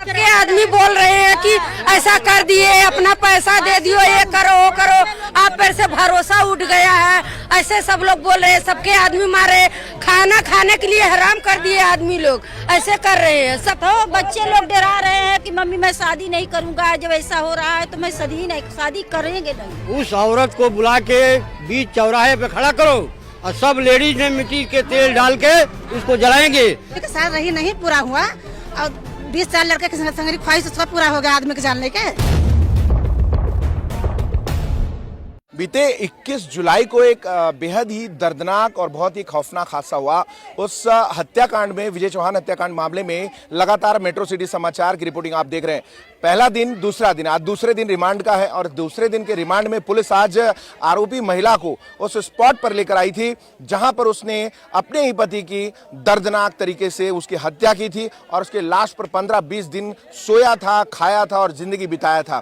के आदमी बोल रहे हैं कि ऐसा कर दिए, अपना पैसा दे दियो, ये करो वो करो, आप पर से भरोसा उठ गया है, ऐसे सब लोग बोल रहे हैं। सबके आदमी मारे, खाना खाने के लिए हराम कर दिए आदमी लोग, ऐसे कर रहे हैं सब। तो बच्चे लोग डरा रहे हैं कि मम्मी मैं शादी नहीं करूंगा, जब ऐसा हो रहा है तो मैं शादी करेंगे नहीं। उस औरत को बुला के बीच चौराहे पे खड़ा करो और सब लेडीज ने मिट्टी के तेल डाल के उसको जलाएंगे। साल रही नहीं पूरा हुआ और 20 साल लड़के के संग ख्वाहिश उसका पूरा हो गया आदमी के जानने के। बीते 21 जुलाई को एक बेहद ही दर्दनाक और बहुत ही खौफनाक हादसा हुआ। उस हत्याकांड में, विजय चौहान हत्याकांड मामले में लगातार मेट्रो सिटी समाचार की रिपोर्टिंग आप देख रहे हैं। पहला दिन, दूसरा दिन, आज दूसरे दिन रिमांड का है और दूसरे दिन के रिमांड में पुलिस आज आरोपी महिला को उस स्पॉट पर लेकर आई थी जहां पर उसने अपने ही पति की दर्दनाक तरीके से उसकी हत्या की थी और उसके लाश पर 15-20 दिन सोया था, खाया था और जिंदगी बिताया था।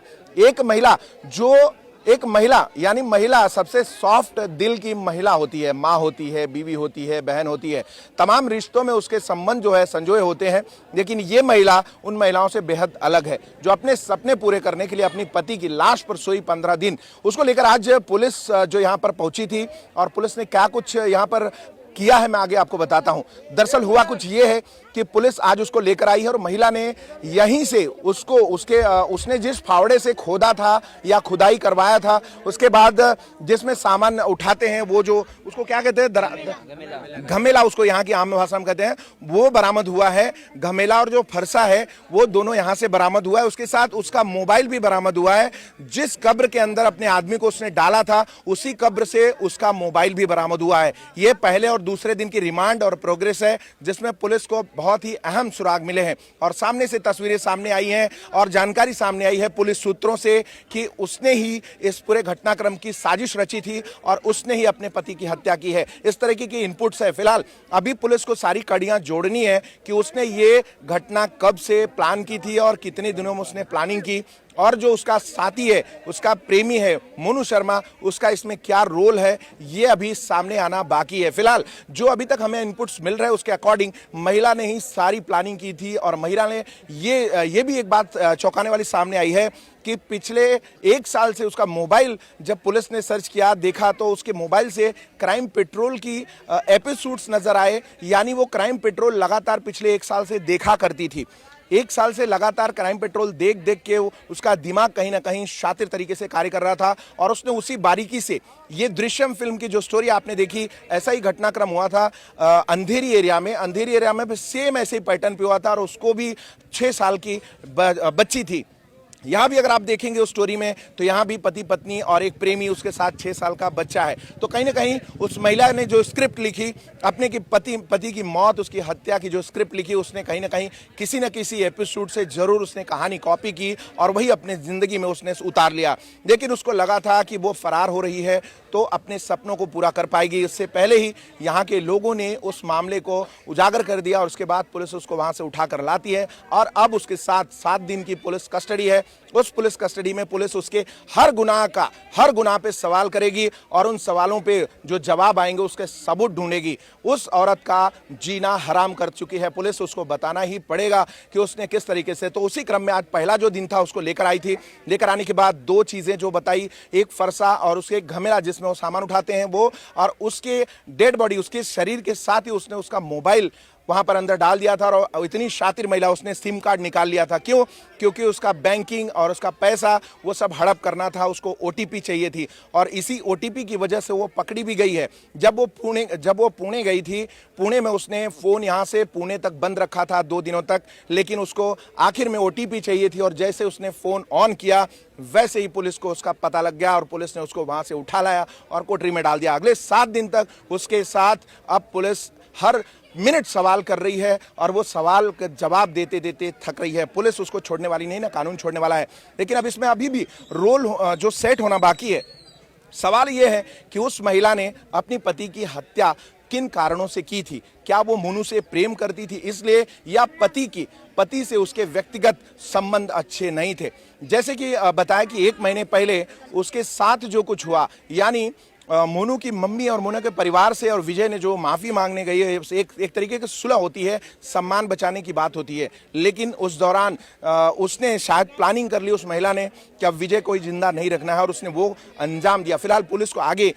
एक महिला यानी महिला सबसे सॉफ्ट दिल की महिला होती है, माँ होती है, बीवी होती है, बहन होती है, तमाम रिश्तों में उसके संबंध जो है संजोए होते हैं। लेकिन ये महिला उन महिलाओं से बेहद अलग है जो अपने सपने पूरे करने के लिए अपनी पति की लाश पर सोई 15 दिन। उसको लेकर आज पुलिस जो यहाँ पर पहुंची थी और पुलिस ने क्या कुछ यहाँ पर किया है मैं आगे आपको बताता हूं। दरअसल हुआ कुछ ये है कि पुलिस आज उसको लेकर आई है और महिला ने यहीं से उसने जिस फावड़े से खोदा था या खुदाई करवाया था, उसके बाद जिसमें सामान उठाते हैं वो जो उसको क्या कहते हैं, घमेला, उसको यहाँ की आम भाषा में कहते हैं, वो बरामद हुआ है। घमेला और जो फरसा है वो दोनों यहाँ से बरामद हुआ है। उसके साथ उसका मोबाइल भी बरामद हुआ है। जिस कब्र के अंदर अपने आदमी को उसने डाला था उसी कब्र से उसका मोबाइल भी बरामद हुआ है। ये पहले और दूसरे दिन की रिमांड और प्रोग्रेस है जिसमें पुलिस को बहुत ही अहम सुराग मिले हैं और सामने से तस्वीरें सामने आई हैं और जानकारी सामने आई है पुलिस सूत्रों से कि उसने ही इस पूरे घटनाक्रम की साजिश रची थी और उसने ही अपने पति की हत्या की है। इस तरीके की इनपुट्स है। फिलहाल अभी पुलिस को सारी कड़ियां जोड़नी है कि उसने ये घटना कब से प्लान की थी और कितने दिनों में उसने प्लानिंग की और जो उसका साथी है, उसका प्रेमी है मोनू शर्मा, उसका इसमें क्या रोल है ये अभी सामने आना बाकी है। फिलहाल जो अभी तक हमें इनपुट्स मिल रहे हैं उसके अकॉर्डिंग महिला ने ही सारी प्लानिंग की थी और महिला ने ये भी एक बात चौंकाने वाली सामने आई है कि पिछले 1 साल से उसका मोबाइल जब पुलिस ने सर्च किया, देखा तो उसके मोबाइल से क्राइम पेट्रोल की एपिसोड्स नजर आए। यानी वो क्राइम पेट्रोल लगातार पिछले 1 साल से देखा करती थी। 1 साल से लगातार क्राइम पेट्रोल देख देख के उसका दिमाग कहीं ना कहीं शातिर तरीके से कार्य कर रहा था और उसने उसी बारीकी से ये दृश्यम फिल्म की जो स्टोरी आपने देखी, ऐसा ही घटनाक्रम हुआ था अंधेरी एरिया में भी सेम ऐसे ही पैटर्न पे हुआ था और उसको भी 6 साल की बच्ची थी। यहाँ भी अगर आप देखेंगे उस स्टोरी में तो यहाँ भी पति पत्नी और एक प्रेमी, उसके साथ 6 साल का बच्चा है। तो कहीं ना कहीं उस महिला ने जो स्क्रिप्ट लिखी, अपने की पति की मौत, उसकी हत्या की जो स्क्रिप्ट लिखी, उसने कहीं ना कहीं किसी न किसी एपिसोड से जरूर उसने कहानी कॉपी की और वही अपने जिंदगी में उसने उतार लिया। लेकिन उसको लगा था कि वो फरार हो रही है तो अपने सपनों को पूरा कर पाएगी। इससे पहले ही यहाँ के लोगों ने उस मामले को उजागर कर दिया और उसके बाद पुलिस उसको वहां से उठाकर लाती है और अब उसके साथ 7 दिन की पुलिस कस्टडी है। उस पुलिस कस्टडी में पुलिस उसके हर गुनाह पे सवाल करेगी और उन सवालों पे जो जवाब आएंगे उसके सबूत ढूंढेगी। उस औरत का जीना हराम कर चुकी है पुलिस, उसको बताना ही पड़ेगा कि उसने किस तरीके से। तो उसी क्रम में आज पहला जो दिन था उसको लेकर आई थी। लेकर आने के बाद 2 चीजें जो बताई, एक फरसा और उसके घमेला जिसमें वो सामान उठाते हैं वो, और उसके डेड बॉडी, उसके शरीर के साथ ही उसने उसका मोबाइल वहां पर अंदर डाल दिया था और इतनी शातिर महिला, उसने सिम कार्ड निकाल लिया था। क्यों? क्योंकि उसका बैंकिंग और उसका पैसा वो सब हड़प करना था, उसको ओटीपी चाहिए थी और इसी ओटीपी की वजह से वो पकड़ी भी गई है। जब वो पुणे गई थी, पुणे में उसने फोन यहाँ से पुणे तक बंद रखा था 2 दिनों तक, लेकिन उसको आखिर में ओटीपी चाहिए थी और जैसे उसने फोन ऑन किया वैसे ही पुलिस को उसका पता लग गया और पुलिस ने उसको वहां से उठा लाया और कोठरी में डाल दिया। अगले 7 दिन तक उसके साथ अब पुलिस हर मिनट सवाल कर रही है और वो सवाल का जवाब देते देते थक रही है। पुलिस उसको छोड़ने वाली नहीं, ना कानून छोड़ने वाला है। लेकिन अब इसमें अभी भी रोल जो सेट होना बाकी है। सवाल ये है कि उस महिला ने अपनी पति की हत्या किन कारणों से की थी? क्या वो मोनू से प्रेम करती थी इसलिए, या पति से उसके व्यक्तिगत संबंध अच्छे नहीं थे? जैसे कि बताया कि 1 महीने पहले उसके साथ जो कुछ हुआ, यानी मोनू की मम्मी और मोनू के परिवार से और विजय ने जो माफ़ी मांगने गई है, एक तरीके की सुलह होती है, सम्मान बचाने की बात होती है, लेकिन उस दौरान उसने शायद प्लानिंग कर ली उस महिला ने कि अब विजय कोई जिंदा नहीं रखना है और उसने वो अंजाम दिया। फिलहाल पुलिस को आगे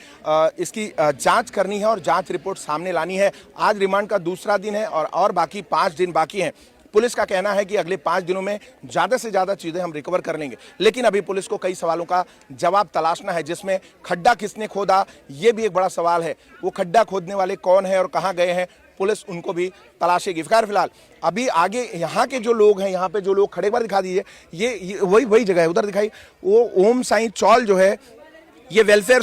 इसकी जांच करनी है और जांच रिपोर्ट सामने लानी है। आज रिमांड का दूसरा दिन है और बाकी 5 दिन बाकी हैं। पुलिस का कहना है कि अगले 5 दिनों में ज्यादा से ज्यादा चीजें हम रिकवर कर लेंगे, लेकिन अभी पुलिस को कई सवालों का जवाब तलाशना है, जिसमें खड्डा किसने खोदा ये भी एक बड़ा सवाल है। वो खड्डा खोदने वाले कौन है और कहां गए हैं, पुलिस उनको भी तलाशेगी। फिलहाल अभी आगे यहाँ के जो लोग हैं, यहाँ पे जो लोग खड़े, एक बार दिखा दीजिए, ये वही जगह है, उधर दिखाई, वो ओम साईं चौल जो है, ये वेलफेयर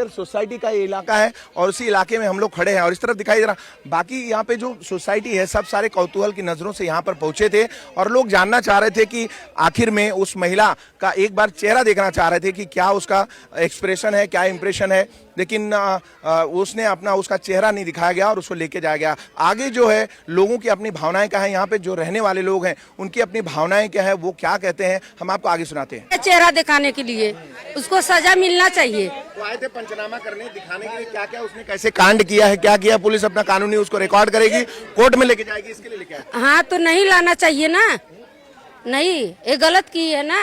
सोसाइटी का ये इलाका है और उसी इलाके में हम लोग खड़े हैं। और इस तरफ दिखाई दे रहा, बाकी यहाँ पे जो सोसाइटी है, सब सारे कौतूहल की नजरों से यहाँ पर पहुंचे थे और लोग जानना चाह रहे थे कि आखिर में उस महिला का एक बार चेहरा देखना चाह रहे थे कि क्या उसका एक्सप्रेशन है, क्या इंप्रेशन है, लेकिन उसने उसका चेहरा नहीं दिखाया गया और उसको लेके जाया गया। आगे जो है लोगों की अपनी भावनाएं क्या है, यहाँ पे जो रहने वाले लोग हैं उनकी अपनी भावनाएं क्या है, वो क्या कहते हैं, हम आपको आगे सुनाते हैं। चेहरा दिखाने के लिए उसको सजा मिलना चाहिए। तो आए थे पंचनामा करने, दिखाने के लिए क्या क्या उसने कैसे कांड किया है, क्या किया, पुलिस अपना कानूनी उसको रिकॉर्ड करेगी, कोर्ट में लेके जाएगी, इसके लिए लेके आए। हाँ, तो नहीं लाना चाहिए ना, नहीं, ये गलत की है ना,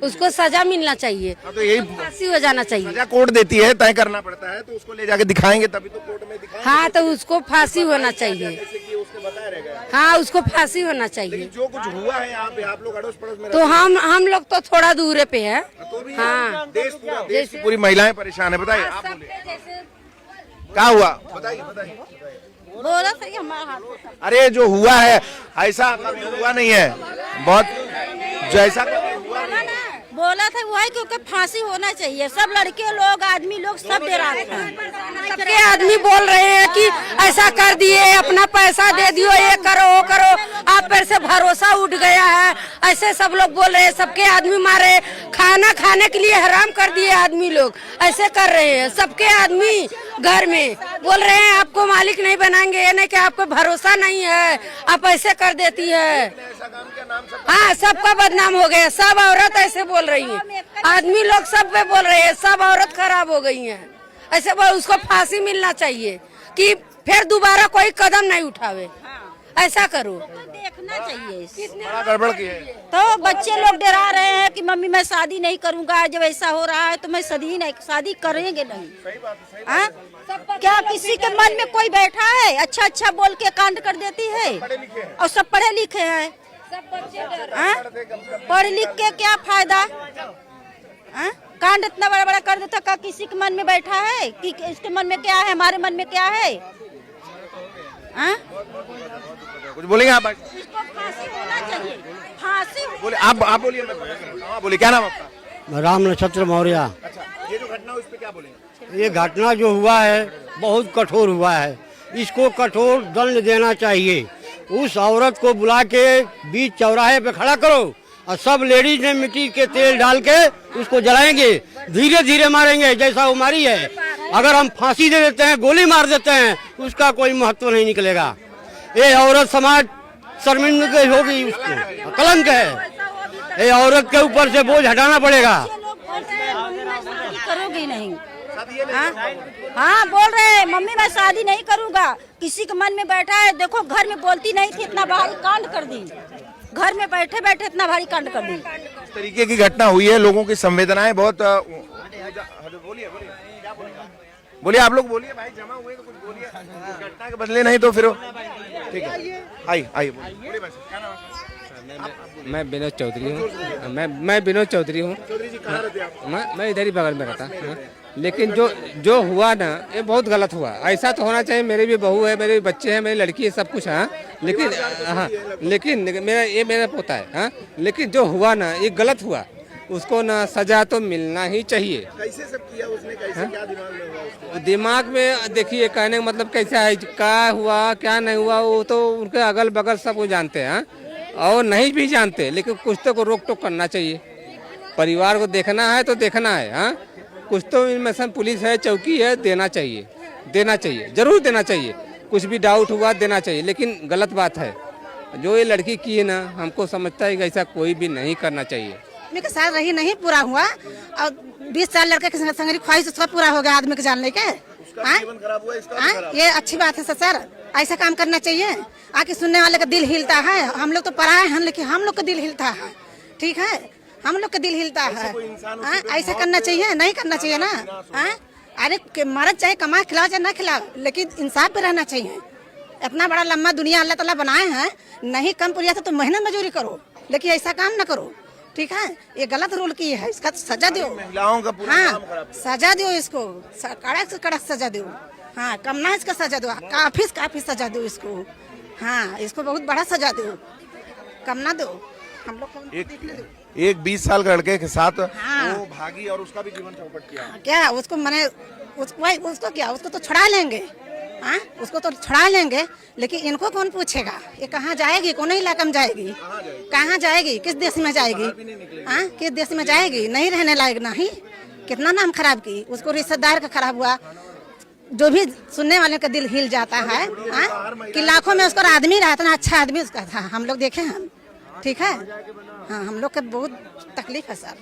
उसको सजा मिलना चाहिए। तो यही फांसी हो जाना चाहिए। सजा कोर्ट देती है, तय करना पड़ता है, तो उसको ले जाके दिखाएंगे तभी तो कोर्ट में दिखाएंगे। हाँ, तो उसको फांसी होना चाहिए। उसने बताया रहेगा। हाँ, उसको फांसी होना चाहिए। जो कुछ हुआ है यहाँ पे, आप लोग अड़ोस पड़ोस में तो हम लोग तो थोड़ा दूर पे है। हाँ, देश की पूरी महिलाएं परेशान है। बताइए, आप बोलिए क्या हुआ, बताइए। बोला सही हमारा हाथ। अरे जो हुआ है ऐसा कभी हुआ नहीं है, बहुत जैसा हुआ नहीं। बोला था वो है क्योंकि फांसी होना चाहिए। सब लड़के लोग, आदमी लोग सब डरा रहे हैं। सबके आदमी बोल रहे हैं कि ऐसा कर दिए, अपना पैसा दे दियो, ये करो वो करो, आप पर से भरोसा उठ गया है, ऐसे सब लोग बोल रहे हैं। सबके आदमी मारे, खाना खाने के लिए हराम कर दिए आदमी लोग, ऐसे कर रहे हैं। सबके आदमी घर में बोल रहे हैं आपको मालिक नहीं बनाएंगे, ये नहीं कि आपको भरोसा नहीं है, आप ऐसे कर देती है। हाँ, सबका बदनाम हो गया, सब औरत ऐसे बोल रही है, आदमी लोग सब पे बोल रहे हैं, सब औरत खराब हो गई हैं। ऐसे उसको फांसी मिलना चाहिए कि फिर दोबारा कोई कदम नहीं उठावे, ऐसा करो। तो देखना चाहिए। बड़ा गड़बड़ की है। तो बच्चे लोग डरा रहे हैं कि मम्मी मैं शादी नहीं करूंगा, जब ऐसा हो रहा है तो मैं शादी करेंगे नहीं। हाँ? क्या किसी के मन में कोई बैठा है अच्छा बोल के कांड कर देती है? और सब पढ़े लिखे हैं। पढ़ लिख के क्या फायदा? कांड इतना बड़ा कर देता, क्या किसी के मन में बैठा है कि इसके मन में क्या है, हमारे मन में क्या है? कुछ बोलेंगे आप? इसको फांसी होना चाहिए, फांसी। बोले आप बोलिए, बोलिए क्या नाम आपका? राम नक्षत्र मौर्य। अच्छा, ये जो घटना हुई, इस पे क्या बोलेंगे? ये घटना जो हुआ है बहुत कठोर हुआ है, इसको कठोर दंड देना चाहिए। उस औरत को बुला के बीच चौराहे पे खड़ा करो और सब लेडीज ने मिट्टी के तेल डाल के उसको जलाएंगे, धीरे धीरे मारेंगे जैसा वो मारी है। अगर हम फांसी दे देते हैं, गोली मार देते हैं, उसका कोई महत्व नहीं निकलेगा। ये औरत समाज शर्मिंदगी होगी, उसको कलंक है। ये औरत के ऊपर से बोझ हटाना पड़ेगा। करोगी नहीं? हाँ, बोल रहे हैं मम्मी मैं शादी नहीं करूँगा, किसी के मन में बैठा है। देखो घर में बोलती नहीं थी, इतना भारी कांड कर दी, घर में बैठे बैठे इतना भारी कांड कर दी। इस तरीके की घटना हुई है, लोगों की संवेदनाएं बहुत बोलिए आप लोग बोलिए भाई, जमा हुए तो कुछ बोलिए, घटना के बदले नहीं तो फिर ठीक है। आइए बोलिए भाई, क्या नाम है? मैं विनोद चौधरी हूँ। मैं विनोद चौधरी हूँ। मैं इधर ही बगल में रहता। लेकिन जो हुआ ना, ये बहुत गलत हुआ। ऐसा तो होना चाहिए, मेरी भी बहू है, मेरे बच्चे हैं, मेरी लड़की है, सब कुछ है। लेकिन मेरा पोता है। हाँ, लेकिन जो हुआ ना, ये गलत हुआ। उसको ना सजा तो मिलना ही चाहिए। कैसे सब किया उसने, कैसे क्या दिमाग में हुआ उसके? दिमाग में देखिए, कहने का मतलब कैसा है, क्या हुआ क्या नहीं हुआ, वो तो उनके अगल बगल सब वो जानते हैं और नहीं भी जानते, लेकिन कुछ तो को रोक टोक करना चाहिए। परिवार को देखना है तो देखना है। हाँ, कुछ तो इनमें पुलिस है, चौकी है, देना चाहिए, जरूर देना चाहिए। कुछ भी डाउट हुआ देना चाहिए, लेकिन गलत बात है जो ये लड़की की है ना, हमको समझता है कि ऐसा कोई भी नहीं करना चाहिए। आदमी के साथ रही नहीं पूरा हुआ और 20 साल लड़के की संगरी ख्वाहिश उसका पूरा हो गया आदमी के जान लेके। ये अच्छी बात है सर, ऐसा काम करना चाहिए। आके सुनने वाले का दिल हिलता है। हम लोग तो पराए हैं लेकिन हम लोग का दिल हिलता है। ठीक है, हम लोग का दिल हिलता है। ऐसा करना चाहिए, नहीं करना चाहिए ना। अरे मरद चाहे कमा खिलाओ चाहे ना खिलाओ, लेकिन इंसाफ पे रहना चाहिए। इतना बड़ा लंबा दुनिया अल्लाह ताला बनाए हैं, नहीं कम पुरिया तो मेहनत मजदूरी करो, लेकिन ऐसा काम ना करो। ठीक है, ये गलत रूल की है, इसका सजा दो। महिलाओं का पूरा काम खराब है। सजा दो इसको, कड़क से कड़क सजा दो। हाँ, कम ना इसका सजा दो, काफी से काफी सजा दो इसको। हाँ, इसको बहुत बड़ा सजा दो, कम ना दो। हम लोग एक 20 साल के लड़के के साथ हाँ। वो भागी और उसका भी जीवन चौपट किया। क्या उसको मैंने उसको क्या, उसको तो छुड़ा लेंगे। हाँ, उसको तो छुड़ा लेंगे, लेकिन इनको कौन पूछेगा? ये कहाँ जाएगी? कौन इलाका में जाएगी? कहाँ जाएगी? किस देश में जाएगी? हाँ, किस देश में जाएगी? नहीं रहने लायक नहीं। कितना नाम खराब की, उसको रिश्तेदार का खराब हुआ। जो भी सुनने वाले का दिल हिल जाता है। कि लाखों में उसका आदमी रहा, इतना अच्छा आदमी उसका था, हम लोग देखे हैं। ठीक है, हाँ, हम लोग का बहुत तकलीफ है सर।